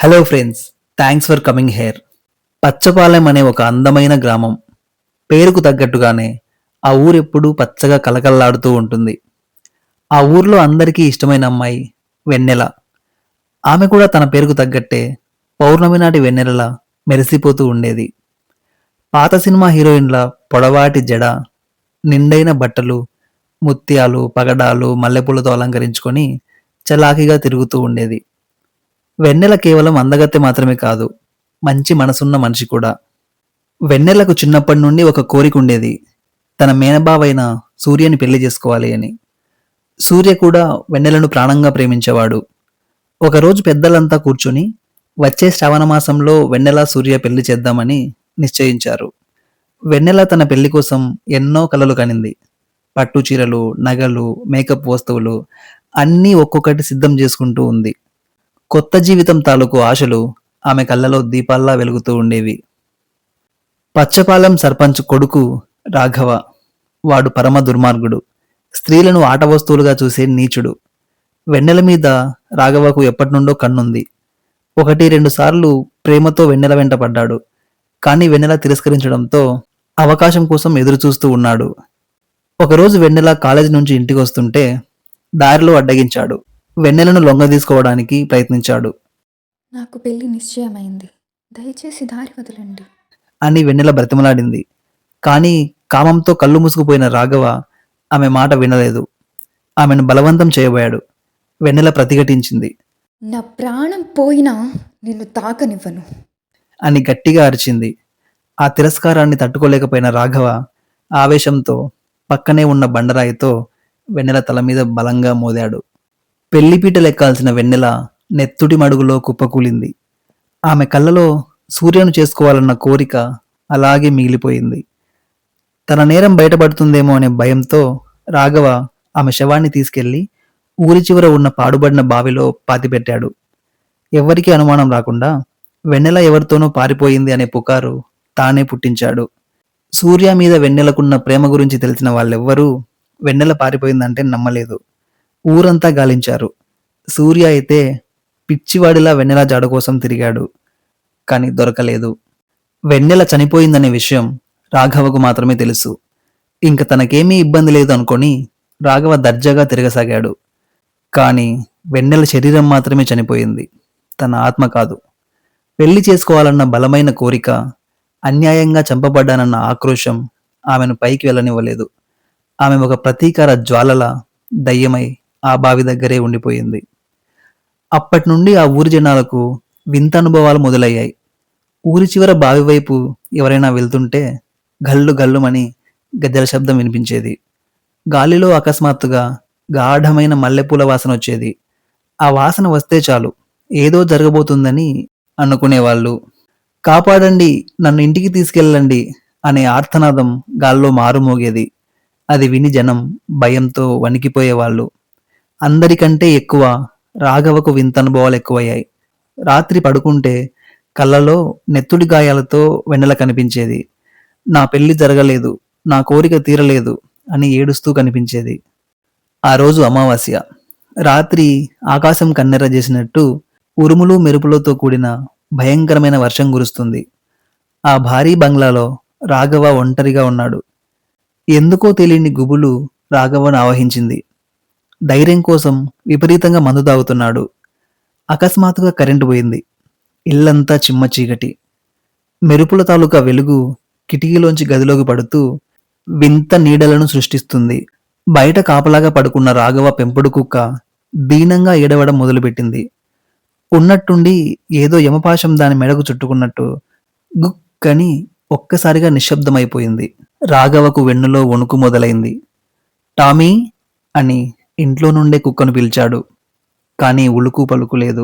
Hello friends, thanks for coming here. Pachchapalem అనే ఒక అందమైన గ్రామం. పేరుకు తగ్గట్టుగానే ఆ ఊరెప్పుడూ పచ్చగా కలకల్లాడుతూ ఉంటుంది. ఆ ఊర్లో అందరికీ ఇష్టమైన అమ్మాయి వెన్నెల. ఆమె కూడా తన పేరుకు తగ్గట్టే పౌర్ణమి నాటి వెన్నెలలా మెరిసిపోతూ ఉండేది. పాత సినిమా హీరోయిన్ల పొడవాటి జడ, నిండైన బట్టలు, ముత్యాలు, పగడాలు, మల్లెపూలతో అలంకరించుకొని చలాకీగా తిరుగుతూ ఉండేది. వెన్నెల కేవలం అందగత్తె మాత్రమే కాదు, మంచి మనసున్న మనిషి కూడా. వెన్నెలకు చిన్నప్పటి నుండి ఒక కోరిక ఉండేది, తన మేనబావైన సూర్యని పెళ్లి చేసుకోవాలి అని. సూర్య కూడా వెన్నెలను ప్రాణంగా ప్రేమించేవాడు. ఒకరోజు పెద్దలంతా కూర్చుని వచ్చే శ్రావణ మాసంలో వెన్నెల సూర్య పెళ్లి చేద్దామని నిశ్చయించారు. వెన్నెల తన పెళ్లి కోసం ఎన్నో కలలు కనింది. పట్టు చీరలు, నగలు, మేకప్ వస్తువులు అన్నీ ఒక్కొక్కటి సిద్ధం చేసుకుంటూ ఉంది. కొత్త జీవితం తాలూకు ఆశలు ఆమె కళ్ళలో దీపాల్లా వెలుగుతూ ఉండేవి. పచ్చపాలెం సర్పంచ్ కొడుకు రాఘవ. వాడు పరమ దుర్మార్గుడు. స్త్రీలను ఆట వస్తువులుగా చూసే నీచుడు. వెన్నెల మీద రాఘవకు ఎప్పటినుండో కన్నుంది. 1-2 సార్లు ప్రేమతో వెన్నెల వెంట పడ్డాడు. కానీ వెన్నెల తిరస్కరించడంతో అవకాశం కోసం ఎదురుచూస్తూ ఉన్నాడు. ఒకరోజు వెన్నెల కాలేజీ నుంచి ఇంటికి వస్తుంటే దారిలో అడ్డగించాడు. వెన్నెలను లొంగదీసుకోవడానికి ప్రయత్నించాడు. నాకు పెళ్లి నిశ్చయమైంది. దయచేసి దారి వదలండి. అని వెన్నెల బ్రతిమలాడింది. కానీ కామంతో కళ్ళు మూసుకుపోయిన రాఘవ ఆమె మాట వినలేదు. ఆమెను బలవంతం చేయబోయాడు. వెన్నెల ప్రతిఘటించింది. నా ప్రాణం పోయినా నిన్ను తాకనివ్వను. అని గట్టిగా అరిచింది. ఆ తిరస్కారాన్ని తట్టుకోలేకపోయిన రాఘవ ఆవేశంతో పక్కనే ఉన్న బండరాయితో వెన్నెల తల మీద బలంగా మోదాడు. పెళ్లిపీటలెక్కాల్సిన వెన్నెల నెత్తుటి మడుగులో కుప్పకూలింది. ఆమె కళ్ళలో సూర్యను చేసుకోవాలన్న కోరిక అలాగే మిగిలిపోయింది. తన నేరం బయటపడుతుందేమో అనే భయంతో రాఘవ ఆమె శవాన్ని తీసుకెళ్లి ఊరి చివర ఉన్న పాడుబడిన బావిలో పాతిపెట్టాడు. ఎవ్వరికీ అనుమానం రాకుండా వెన్నెల ఎవరితోనో పారిపోయింది అనే పుకారు తానే పుట్టించాడు. సూర్య మీద వెన్నెలకున్న ప్రేమ గురించి తెలిసిన వాళ్ళెవ్వరూ వెన్నెల పారిపోయిందంటే నమ్మలేదు. ఊరంతా గాలించారు. సూర్య అయితే పిచ్చివాడిలా వెన్నెల జాడ కోసం తిరిగాడు. కానీ దొరకలేదు. వెన్నెల చనిపోయిందనే విషయం రాఘవకు మాత్రమే తెలుసు. ఇంక తనకేమీ ఇబ్బంది లేదు అనుకొని రాఘవ దర్జాగా తిరగసాగాడు. కానీ వెన్నెల శరీరం మాత్రమే చనిపోయింది, తన ఆత్మ కాదు. పెళ్లి చేసుకోవాలన్న బలమైన కోరిక, అన్యాయంగా చంపబడ్డానన్న ఆక్రోశం ఆమెను పైకి వెళ్ళనివ్వలేదు. ఆమె ఒక ప్రతీకార జ్వాలల దయ్యమై ఆ బావి దగ్గరే ఉండిపోయింది. అప్పటి నుండి ఆ ఊరి జనాలకు వింత అనుభవాలు మొదలయ్యాయి. ఊరి చివర బావి వైపు ఎవరైనా వెళ్తుంటే గల్లు గల్లుమని గద్దెల శబ్దం వినిపించేది. గాలిలో అకస్మాత్తుగా గాఢమైన మల్లెపూల వాసన వచ్చేది. ఆ వాసన వస్తే చాలు ఏదో జరగబోతుందని అనుకునేవాళ్ళు. కాపాడండి, నన్ను ఇంటికి తీసుకెళ్ళండి అనే ఆర్తనాదం గాల్లో మారుమోగేది. అది విని జనం భయంతో వణికిపోయేవాళ్ళు. అందరికంటే ఎక్కువ రాఘవకు వింత అనుభవాలు ఎక్కువయ్యాయి. రాత్రి పడుకుంటే కళ్ళలో నెత్తుడి గాయాలతో వెన్నెల కనిపించేది. నా పెళ్లి జరగలేదు, నా కోరిక తీరలేదు అని ఏడుస్తూ కనిపించేది. ఆ రోజు అమావాస్య. రాత్రి ఆకాశం కన్నెర్ర చేసినట్టు ఉరుములు మెరుపులతో కూడిన భయంకరమైన వర్షం కురుస్తుంది. ఆ భారీ బంగ్లాలో రాఘవ ఒంటరిగా ఉన్నాడు. ఎందుకో తెలియని గుబులు రాఘవను ఆవహించింది. ధైర్యం కోసం విపరీతంగా మందు తాగుతున్నాడు. అకస్మాత్తుగా కరెంటు పోయింది. ఇల్లంతా చిమ్మ చీకటి. మెరుపుల తాలూకా వెలుగు కిటికీలోంచి గదిలోకి పడుతూ వింత నీడలను సృష్టిస్తుంది. బయట కాపలాగా పడుకున్న రాఘవ పెంపుడు కుక్క దీనంగా ఏడవడం మొదలుపెట్టింది. ఉన్నట్టుండి ఏదో యమపాశం దాని మెడకు చుట్టుకున్నట్టు గుక్కని ఒక్కసారిగా నిశ్శబ్దమైపోయింది. రాఘవకు వెన్నులో వణుకు మొదలైంది. టామీ అని ఇంట్లో నుండే కుక్కను పిలిచాడు. కానీ ఉలుకు పలుకు లేదు.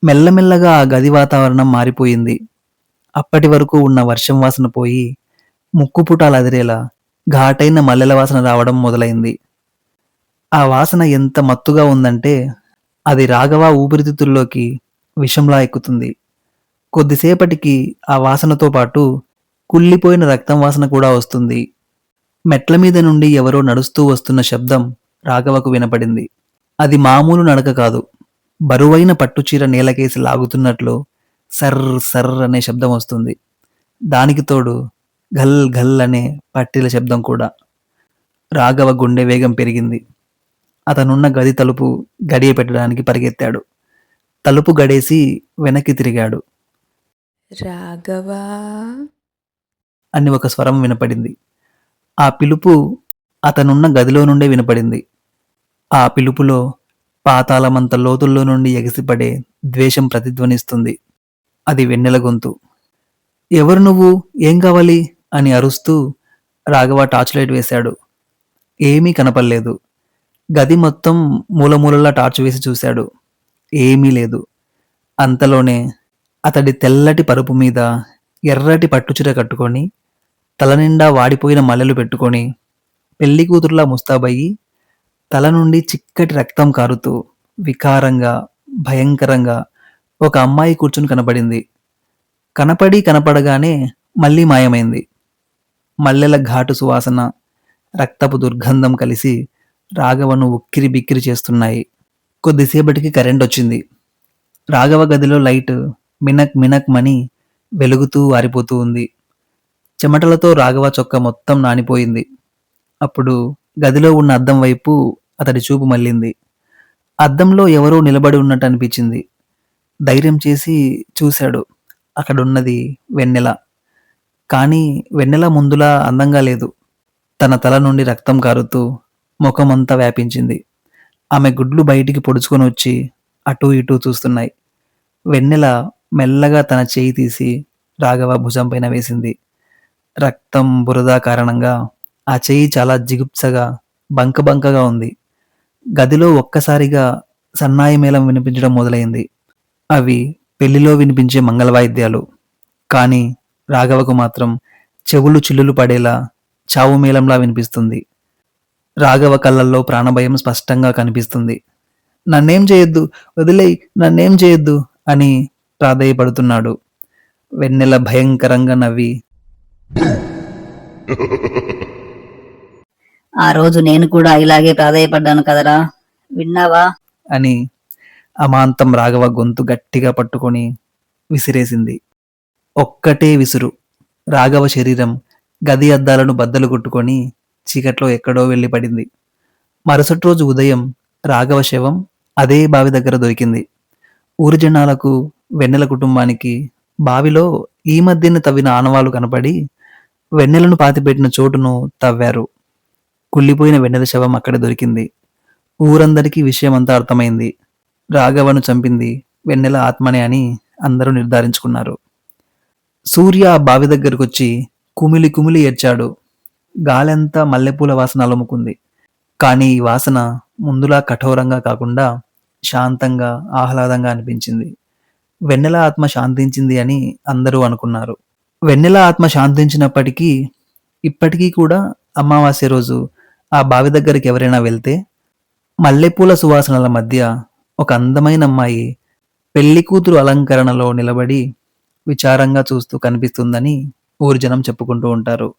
మెల్లమెల్లగా ఆ గది వాతావరణం మారిపోయింది. అప్పటి వరకు ఉన్న వర్షం వాసన పోయి ముక్కుపుటాలు అదిరేలా ఘాటైన మల్లెల వాసన రావడం మొదలైంది. ఆ వాసన ఎంత మత్తుగా ఉందంటే అది రాఘవ ఊపిరితిత్తుల్లోకి విషంలా ఎక్కుతుంది. కొద్దిసేపటికి ఆ వాసనతో పాటు కుళ్ళిపోయిన రక్తం వాసన కూడా వస్తుంది. మెట్ల మీద నుండి ఎవరో నడుస్తూ వస్తున్న శబ్దం రాఘవకు వినపడింది. అది మామూలు నడక కాదు, బరువైన పట్టుచీర నేలకేసి లాగుతున్నట్లు సర్ర్ సర్ర్ అనే శబ్దం వస్తుంది. దానికి తోడు ఘల్ ఘల్ అనే పట్టీల శబ్దం కూడా. రాఘవ గుండె వేగం పెరిగింది. అతనున్న గది తలుపు గడియ పెట్టడానికి పరిగెత్తాడు. తలుపు గడేసి వెనక్కి తిరిగాడు. రాఘవా అని ఒక స్వరం వినపడింది. ఆ పిలుపు అతనున్న గదిలో నుండే వినపడింది. ఆ పిలుపులో పాతాళమంత లోతుల్లో నుండి ఎగిసిపడే ద్వేషం ప్రతిధ్వనిస్తుంది. అది వెన్నెల గొంతు. ఎవరు నువ్వు? ఏం కావాలి? అని అరుస్తూ రాఘవ టార్చ్ లైట్ వేశాడు. ఏమీ కనపడలేదు. గది మొత్తం మూలమూలలా టార్చ్ వేసి చూశాడు. ఏమీ లేదు. అంతలోనే అతడి తెల్లటి పరుపు మీద ఎర్రటి పట్టుచీర కట్టుకొని, తలనిండా వాడిపోయిన మల్లెలు పెట్టుకొని, పెళ్లి కూతురులా ముస్తాబయ్యి, తల నుండి చిక్కటి రక్తం కారుతూ, వికారంగా, భయంకరంగా ఒక అమ్మాయి కూర్చుని కనపడింది. కనపడగానే మళ్ళీ మాయమైంది. మల్లెల ఘాటు సువాసన, రక్తపు దుర్గంధం కలిసి రాఘవను ఉక్కిరి బిక్కిరి చేస్తున్నాయి. కొద్దిసేపటికి కరెంట్ వచ్చింది. రాఘవ గదిలో లైట్ మినక్ మినక్ మని వెలుగుతూ ఆరిపోతూ ఉంది. చెమటలతో రాఘవ చొక్కా మొత్తం నానిపోయింది. అప్పుడు గదిలో ఉన్న అద్దం వైపు అతడి చూపు మళ్ళింది. అద్దంలో ఎవరో నిలబడి ఉన్నట్టు అనిపించింది. ధైర్యం చేసి చూశాడు. అక్కడున్నది వెన్నెల. కానీ వెన్నెల ముందులా అందంగా లేదు. తన తల నుండి రక్తం కారుతూ ముఖమంతా వ్యాపించింది. ఆమె గుడ్లు బయటికి పొడుచుకొని వచ్చి అటూ ఇటూ చూస్తున్నాయి. వెన్నెల మెల్లగా తన చేయి తీసి రాఘవ భుజం పైన వేసింది. రక్తం, బురద కారణంగా ఆ చెయ్యి చాలా జిగుప్సగా, బంకగా ఉంది. గదిలో ఒక్కసారిగా సన్నాయి మేళం వినిపించడం మొదలైంది. అవి పెళ్లిలో వినిపించే మంగళవాయిద్యాలు. కానీ రాఘవకు మాత్రం చెవులు చిల్లులు పడేలా చావు మేళంలా వినిపిస్తుంది. రాఘవ కళ్ళల్లో ప్రాణభయం స్పష్టంగా కనిపిస్తుంది. నన్నేం చేయొద్దు, వదిలేయ్, నన్నేం చేయొద్దు అని ప్రాధేయపడుతున్నాడు. వెన్నెల భయంకరంగా నవ్వి, ఆ రోజు నేను కూడా ఇలాగే ప్రాధేయపడ్డాను కదరా, విన్నావా? అని అమాంతం రాఘవ గొంతు గట్టిగా పట్టుకొని విసిరేసింది. ఒక్కటే విసురు. రాఘవ శరీరం గది అద్దాలను బద్దలు కొట్టుకొని చీకట్లో ఎక్కడో వెళ్ళి పడింది. మరుసటి రోజు ఉదయం రాఘవ శవం అదే బావి దగ్గర దొరికింది. ఊరి జనాలకు, వెన్నెల కుటుంబానికి బావిలో ఈ మధ్యన తవ్విన ఆనవాలు కనపడి వెన్నెలను పాతిపెట్టిన చోటును తవ్వారు. కుళ్ళిపోయిన వెన్నెల శవం అక్కడ దొరికింది. ఊరందరికీ విషయమంతా అర్థమైంది. రాఘవను చంపింది వెన్నెల ఆత్మనే అని అందరూ నిర్ధారించుకున్నారు. సూర్య ఆ బావి దగ్గరకొచ్చి కుమిలి కుమిలి ఏడ్చాడు. గాలంతా మల్లెపూల వాసన అలుముకుంది. కానీ ఈ వాసన ముందులా కఠోరంగా కాకుండా శాంతంగా, ఆహ్లాదంగా అనిపించింది. వెన్నెల ఆత్మ శాంతించింది అని అందరూ అనుకున్నారు. వెన్నెల ఆత్మ శాంతించినప్పటికీ ఇప్పటికీ కూడా అమావాస్య రోజు ఆ బావి దగ్గరికి ఎవరైనా వెళ్తే మల్లెపూల సువాసనల మధ్య ఒక అందమైన అమ్మాయి పెళ్లి కూతురు అలంకరణలో నిలబడి విచారంగా చూస్తూ కనిపిస్తుందని ఊరి జనం చెప్పుకుంటూ ఉంటారు.